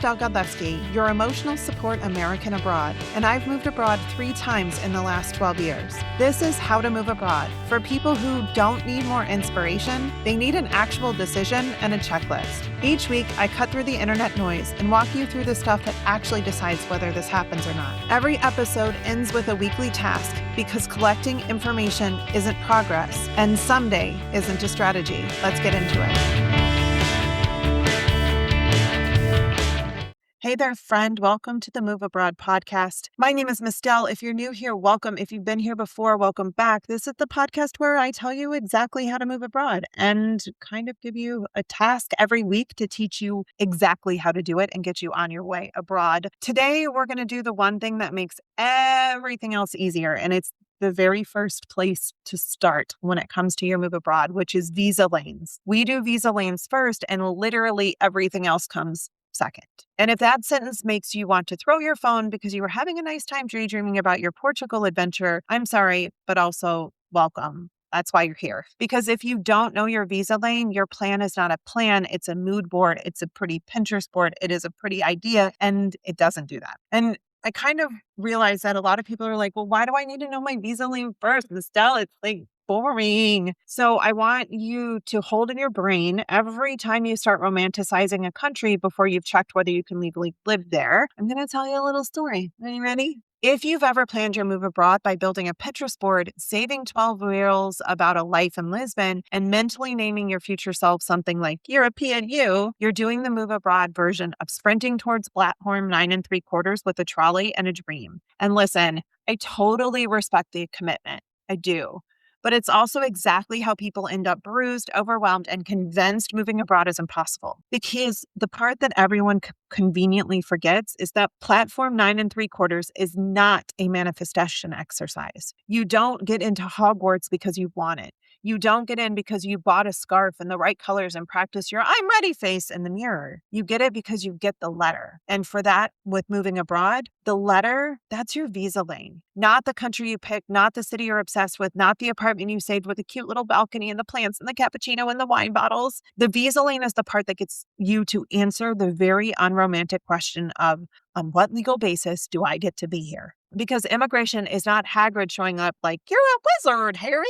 Mistel Godlewski, your emotional support American abroad, and I've moved abroad 3 times in the last 12 years. This is How to Move Abroad for people who don't need more inspiration, they need an actual decision and a checklist. Each week, I cut through the internet noise and walk you through the stuff that actually decides whether this happens or not. Every episode ends with a weekly task because collecting information isn't progress, and someday isn't a strategy. Let's get into it. Hey there, friend. Welcome to the Move Abroad podcast. My name is Mistel. If you're new here, welcome. If you've been here before, welcome back. This is the podcast where I tell you exactly how to move abroad and kind of give you a task every week to teach you exactly how to do it and get you on your way abroad. Today, we're going to do the one thing that makes everything else easier, and it's the very first place to start when it comes to your move abroad, which is visa lanes. We do visa lanes first, and literally everything else comes second. And if that sentence makes you want to throw your phone because you were having a nice time daydreaming about your Portugal adventure, I'm sorry, but also welcome. That's why you're here. Because if you don't know your visa lane, your plan is not a plan. It's a mood board. It's a pretty Pinterest board. It is a pretty idea, and it doesn't do that. And I kind of realized that a lot of people are like, well, why do I need to know my visa lane first? Estelle, it's like boring. So I want you to hold in your brain every time you start romanticizing a country before you've checked whether you can legally live there. I'm going to tell you a little story. Are you ready? If you've ever planned your move abroad by building a Pinterest board, saving 12 reels about a life in Lisbon, and mentally naming your future self something like European you, you're doing the move abroad version of sprinting towards platform 9 3/4 with a trolley and a dream. And listen, I totally respect the commitment. I do. But it's also exactly how people end up bruised, overwhelmed, and convinced moving abroad is impossible. Because the part that everyone conveniently forgets is that platform 9 3/4 is not a manifestation exercise. You don't get into Hogwarts because you want it. You don't get in because you bought a scarf in the right colors and practice your I'm ready face in the mirror. You get it because you get the letter. And for that, with moving abroad, the letter, that's your visa lane. Not the country you picked, not the city you're obsessed with, not the apartment you saved with a cute little balcony and the plants and the cappuccino and the wine bottles. The visa lane is the part that gets you to answer the very unromantic question of, on what legal basis do I get to be here? Because immigration is not Hagrid showing up like, you're a wizard, Harry.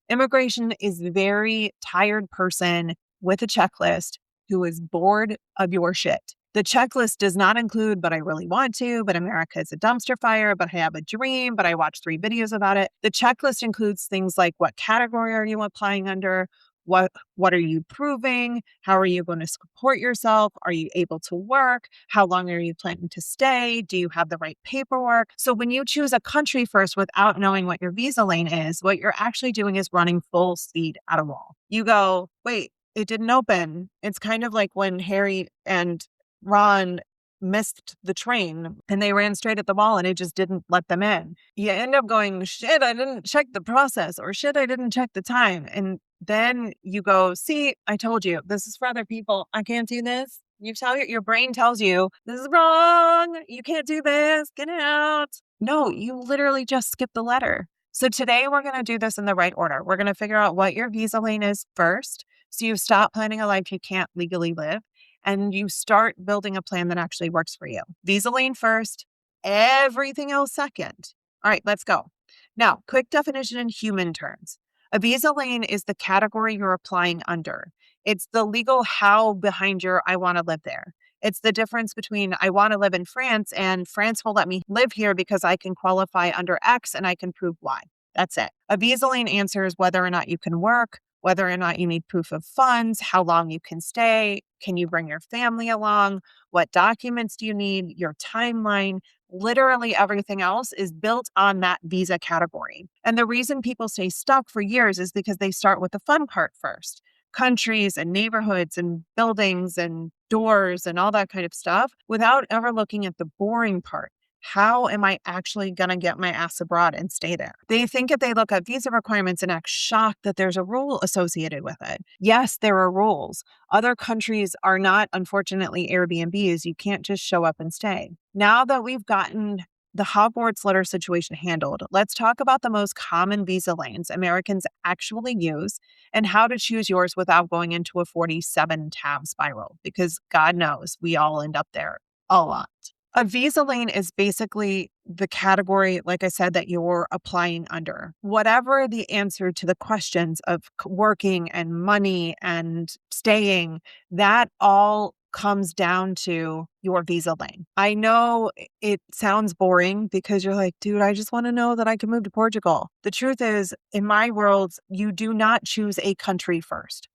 Immigration is a very tired person with a checklist who is bored of your shit. The checklist does not include, but I really want to, but America is a dumpster fire, but I have a dream, but I watched 3 videos about it. The checklist includes things like what category are you applying under? What are you proving? How are you going to support yourself? Are you able to work? How long are you planning to stay? Do you have the right paperwork? So when you choose a country first without knowing what your visa lane is, what you're actually doing is running full speed at a wall. You go, wait, it didn't open. It's kind of like when Harry and Ron missed the train and they ran straight at the wall and it just didn't let them in. You end up going, shit, I didn't check the process, or shit, I didn't check the time. And then you go, see, I told you, this is for other people. I can't do this. You tell your brain tells you, this is wrong. You can't do this. Get out. No, you literally just skip the letter. So today we're going to do this in the right order. We're going to figure out what your visa lane is first. So you stop planning a life you can't legally live and you start building a plan that actually works for you. Visa lane first, everything else second. All right, let's go. Now, quick definition in human terms. A visa lane is the category you're applying under. It's the legal how behind your I want to live there. It's the difference between I want to live in France and France will let me live here because I can qualify under X and I can prove Y. That's it. A visa lane answers whether or not you can work, whether or not you need proof of funds, how long you can stay, can you bring your family along, what documents do you need, your timeline. Literally everything else is built on that visa category. And the reason people stay stuck for years is because they start with the fun part first. Countries and neighborhoods and buildings and doors and all that kind of stuff without ever looking at the boring part. How am I actually going to get my ass abroad and stay there? They think if they look at visa requirements and act shocked that there's a rule associated with it. Yes, there are rules. Other countries are not, unfortunately, Airbnbs. You can't just show up and stay. Now that we've gotten the Hogwarts letter situation handled, let's talk about the most common visa lanes Americans actually use and how to choose yours without going into a 47 tab spiral, because God knows we all end up there a lot. A visa lane is basically the category, like I said, that you're applying under. Whatever the answer to the questions of working and money and staying, that all comes down to your visa lane. I know it sounds boring because you're like, dude, I just want to know that I can move to Portugal. The truth is, in my world, you do not choose a country first.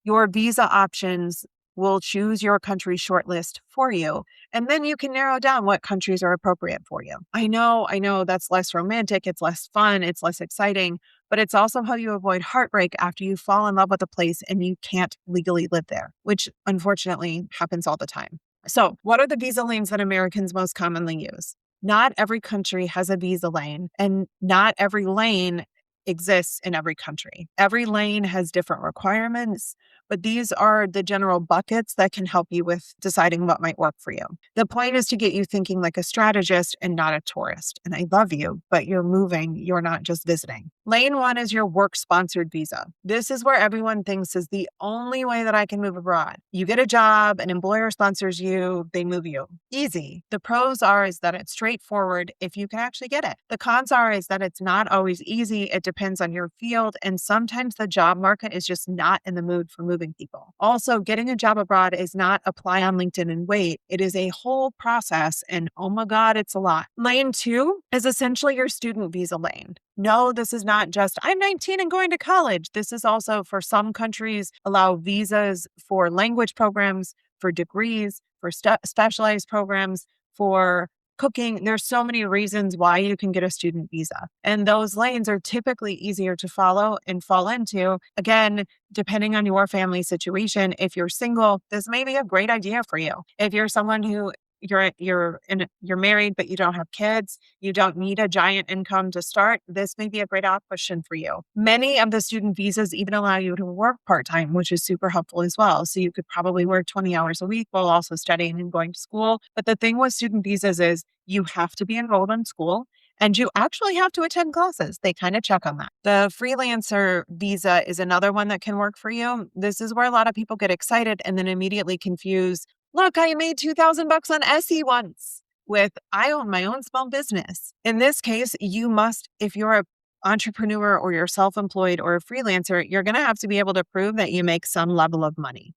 Your visa options will choose your country shortlist for you. And then you can narrow down what countries are appropriate for you. I know that's less romantic, it's less fun, it's less exciting, but it's also how you avoid heartbreak after you fall in love with a place and you can't legally live there, which unfortunately happens all the time. So, what are the visa lanes that Americans most commonly use? Not every country has a visa lane, and not every lane exists in every country. Every lane has different requirements, but these are the general buckets that can help you with deciding what might work for you. The point is to get you thinking like a strategist and not a tourist. And I love you, but you're moving, you're not just visiting. Lane one is your work sponsored visa. This is where everyone thinks is the only way that I can move abroad. You get a job, an employer sponsors you, they move you. Easy. The pros are is that it's straightforward if you can actually get it. The cons are is that it's not always easy. It depends on your field. And sometimes the job market is just not in the mood for moving people. Also, getting a job abroad is not apply on LinkedIn and wait. It is a whole process. And oh my God, it's a lot. Lane two is essentially your student visa lane. No, this is not just, I'm 19 and going to college. This is also for some countries allow visas for language programs, for degrees, for specialized programs, for cooking. There's so many reasons why you can get a student visa. And those lanes are typically easier to follow and fall into. Again, depending on your family situation, if you're single, this may be a great idea for you. If you're someone who you're married, but you don't have kids, you don't need a giant income to start, this may be a great option for you. Many of the student visas even allow you to work part-time, which is super helpful as well. So you could probably work 20 hours a week while also studying and going to school. But the thing with student visas is you have to be enrolled in school and you actually have to attend classes. They kind of check on that. The freelancer visa is another one that can work for you. This is where a lot of people get excited and then immediately confuse, look, I made $2,000 on Etsy once with, I own my own small business. In this case, you must, if you're an entrepreneur or you're self-employed or a freelancer, you're going to have to be able to prove that you make some level of money.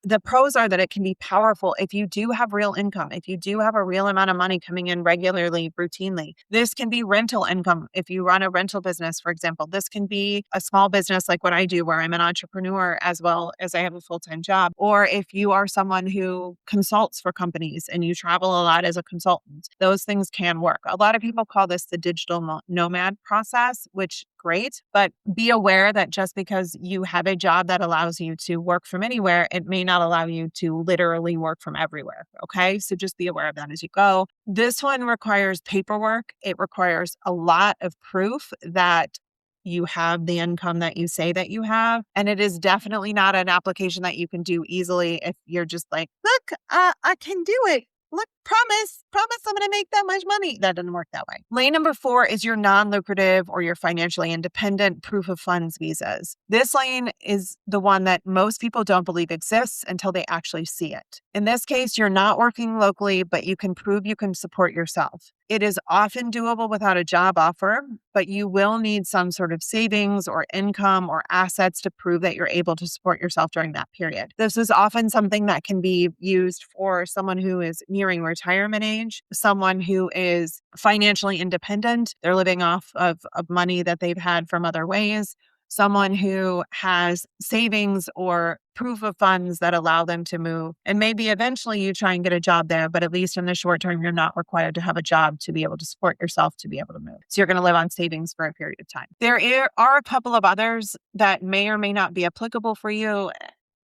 The pros are that it can be powerful if you do have real income, if you do have a real amount of money coming in regularly, routinely. This can be rental income. If you run a rental business, for example, this can be a small business like what I do, where I'm an entrepreneur as well as I have a full-time job. Or if you are someone who consults for companies and you travel a lot as a consultant, those things can work. A lot of people call this the digital nomad process, which great, but be aware that just because you have a job that allows you to work from anywhere, it may not allow you to literally work from everywhere. Okay. So just be aware of that as you go. This one requires paperwork. It requires a lot of proof that you have the income that you say that you have. And it is definitely not an application that you can do easily if you're just like, look, I can do it. Look, promise I'm going to make that much money. That doesn't work that way. Lane number 4 is your non-lucrative or your financially independent proof of funds visas. This lane is the one that most people don't believe exists until they actually see it. In this case, you're not working locally, but you can prove you can support yourself. It is often doable without a job offer, but you will need some sort of savings or income or assets to prove that you're able to support yourself during that period. This is often something that can be used for someone who is nearing retirement age, someone who is financially independent. They're living off of money that they've had from other ways. Someone who has savings or proof of funds that allow them to move. And maybe eventually you try and get a job there, but at least in the short term, you're not required to have a job to be able to support yourself to be able to move. So you're going to live on savings for a period of time. There are a couple of others that may or may not be applicable for you.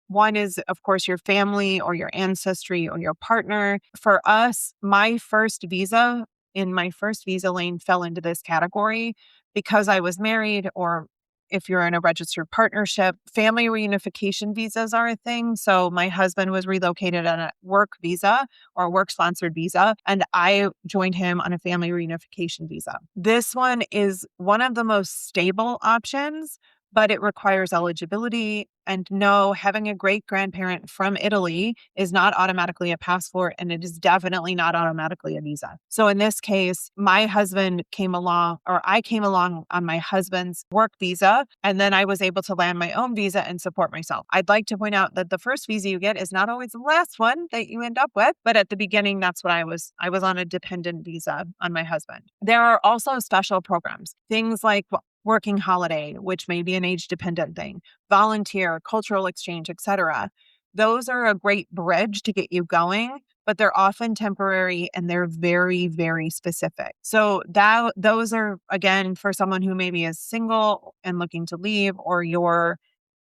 One is, of course, your family or your ancestry or your partner. For us, my first visa lane fell into this category because I was married or if you're in a registered partnership. Family reunification visas are a thing. So my husband was relocated on a work visa or a work-sponsored visa, and I joined him on a family reunification visa. This one is one of the most stable options, but it requires eligibility. And no, having a great grandparent from Italy is not automatically a passport, and it is definitely not automatically a visa. So in this case, my husband came along, or I came along on my husband's work visa, and then I was able to land my own visa and support myself. I'd like to point out that the first visa you get is not always the last one that you end up with, but at the beginning, that's what I was. I was on a dependent visa on my husband. There are also special programs, things like working holiday, which may be an age-dependent thing, volunteer, cultural exchange, etc. Those are a great bridge to get you going, but they're often temporary and they're very, very specific. So those are, again, for someone who maybe is single and looking to leave, or you're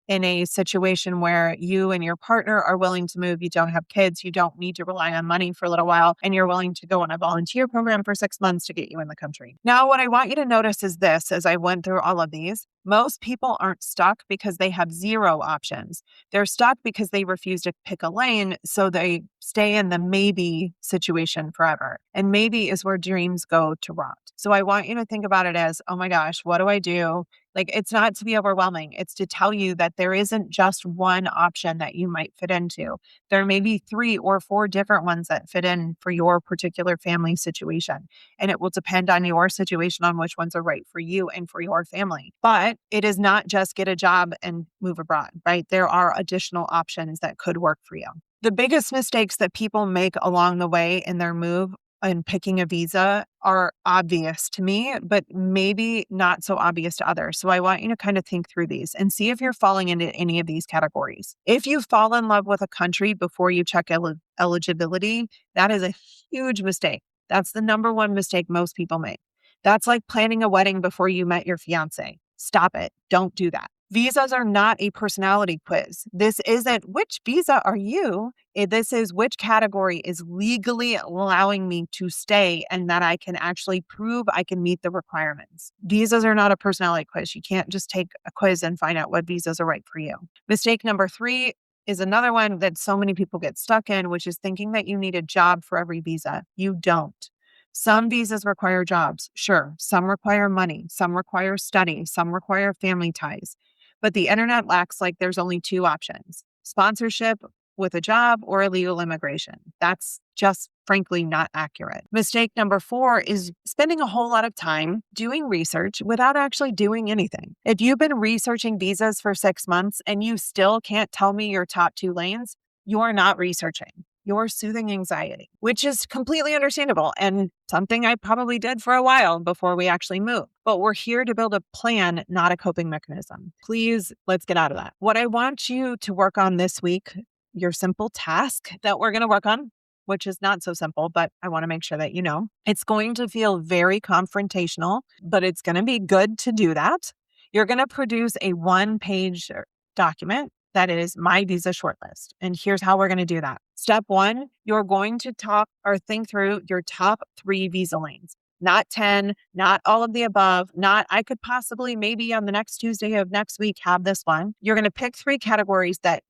in a situation where you and your partner are willing to move, you don't have kids, you don't need to rely on money for a little while, and you're willing to go on a volunteer program for 6 months to get you in the country. Now, what I want you to notice is this, as I went through all of these, most people aren't stuck because they have zero options. They're stuck because they refuse to pick a lane, so they stay in the maybe situation forever. And maybe is where dreams go to rot. So I want you to think about it as, oh my gosh, what do I do? Like, it's not to be overwhelming. It's to tell you that there isn't just one option that you might fit into. There may be 3 or 4 different ones that fit in for your particular family situation. And it will depend on your situation on which ones are right for you and for your family. But it is not just get a job and move abroad, right? There are additional options that could work for you. The biggest mistakes that people make along the way in their move and picking a visa are obvious to me, but maybe not so obvious to others. So I want you to kind of think through these and see if you're falling into any of these categories. If you fall in love with a country before you check eligibility, that is a huge mistake. That's the number one mistake most people make. That's like planning a wedding before you met your fiance. Stop it. Don't do that. Visas are not a personality quiz. This isn't which visa are you? This is which category is legally allowing me to stay and that I can actually prove I can meet the requirements. Visas are not a personality quiz. You can't just take a quiz and find out what visas are right for you. Mistake number 3 is another one that so many people get stuck in, which is thinking that you need a job for every visa. You don't. Some visas require jobs, sure. Some require money. Some require study. Some require family ties. But the internet acts like there's only 2 options: sponsorship with a job or illegal immigration. That's just frankly not accurate. Mistake number 4 is spending a whole lot of time doing research without actually doing anything. If you've been researching visas for 6 months and you still can't tell me your top 2 lanes, you're not researching. You're soothing anxiety, which is completely understandable and something I probably did for a while before we actually moved. But we're here to build a plan, not a coping mechanism. Please, let's get out of that. What I want you to work on this week, your simple task that we're going to work on, which is not so simple, but I want to make sure that you know, it's going to feel very confrontational, but it's going to be good to do that. You're going to produce a 1-page document that is my visa shortlist. And here's how we're going to do that. Step 1, you're going to talk or think through your top 3 visa lanes. Not 10, not all of the above, not I could possibly maybe on the next Tuesday of next week have this one. You're going to pick 3 categories that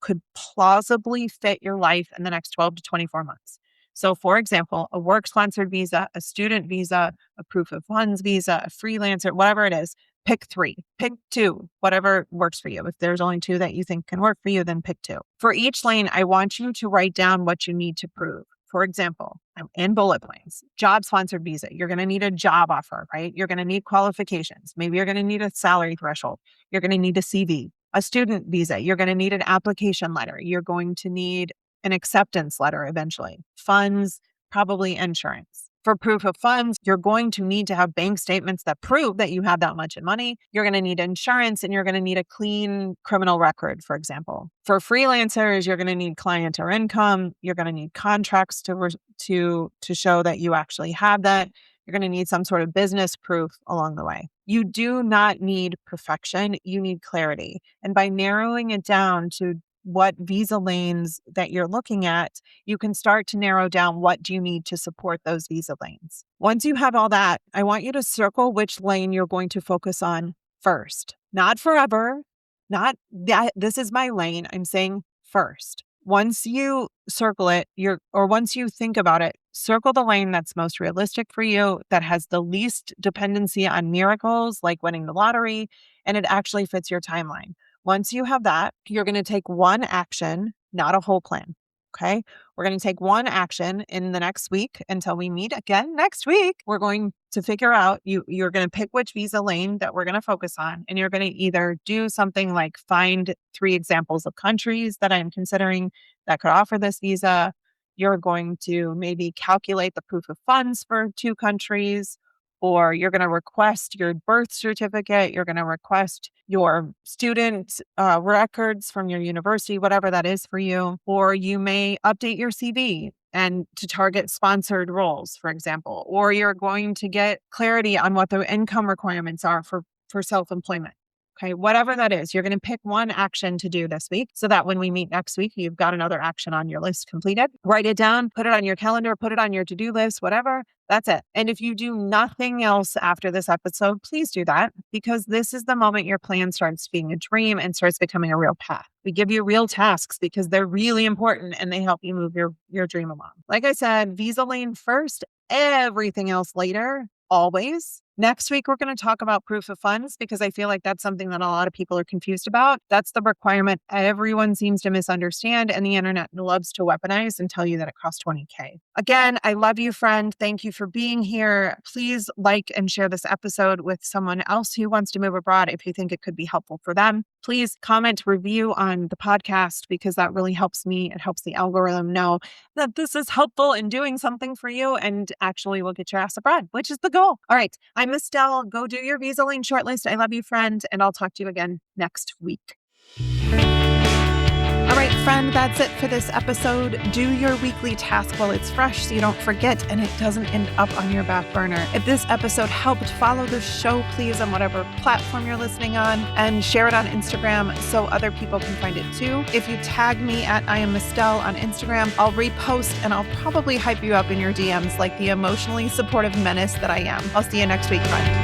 could plausibly fit your life in the next 12 to 24 months. So for example, a work-sponsored visa, a student visa, a proof of funds visa, a freelancer, whatever it is. Pick 3, pick 2, whatever works for you. If there's only 2 that you think can work for you, then pick 2. For each lane, I want you to write down what you need to prove. For example, in bullet points, job sponsored visa, you're going to need a job offer, right? You're going to need qualifications. Maybe you're going to need a salary threshold. You're going to need a CV. A student visa, you're going to need an application letter. You're going to need an acceptance letter eventually. Funds, probably insurance. For proof of funds, you're going to need to have bank statements that prove that you have that much in money. You're going to need insurance and you're going to need a clean criminal record, for example. For freelancers, you're going to need client or income. You're going to need contracts to show that you actually have that. You're going to need some sort of business proof along the way. You do not need perfection. You need clarity. And by narrowing it down to what visa lanes that you're looking at, you can start to narrow down what do you need to support those visa lanes. Once you have all that, I want you to circle which lane you're going to focus on first. not forever, not that this is my lane. I'm saying first. Once you circle it, once you think about it, circle the lane that's most realistic for you, that has the least dependency on miracles like winning the lottery, and it actually fits your timeline. Once you have that, you're going to take one action, not a whole plan. Okay. We're going to take one action in the next week until we meet again next week. We're going to figure out, you're going to pick which visa lane that we're going to focus on. And you're going to either do something like find 3 examples of countries that I'm considering that could offer this visa. You're going to maybe calculate the proof of funds for 2 countries, or you're going to request your birth certificate. You're going to request your student records from your university, whatever that is for you. Or you may update your CV and to target sponsored roles, for example. Or you're going to get clarity on what the income requirements are for self-employment. Okay, whatever that is, you're going to pick one action to do this week so that when we meet next week, you've got another action on your list completed. Write it down, put it on your calendar, put it on your to-do list, whatever. That's it. And if you do nothing else after this episode, please do that, because this is the moment your plan starts being a dream and starts becoming a real path. We give you real tasks because they're really important and they help you move your dream along. Like I said, visa lane first, everything else later, always. Next week, we're going to talk about proof of funds because I feel like that's something that a lot of people are confused about. That's the requirement everyone seems to misunderstand, and the internet loves to weaponize and tell you that it costs $20,000. Again, I love you, friend. Thank you for being here. Please like and share this episode with someone else who wants to move abroad if you think it could be helpful for them. Please comment, review on the podcast because that really helps me. It helps the algorithm know that this is helpful in doing something for you and actually will get your ass abroad, which is the goal. All right. I'm Estelle. Go do your visa lane shortlist. I love you, friend. And I'll talk to you again next week. All right, friend, that's it for this episode. Do your weekly task while it's fresh so you don't forget and it doesn't end up on your back burner. If this episode helped, follow the show, please, on whatever platform you're listening on, and share it on Instagram so other people can find it too. If you tag me at I am Estelle on Instagram, I'll repost and I'll probably hype you up in your DMs like the emotionally supportive menace that I am. I'll see you next week, friend.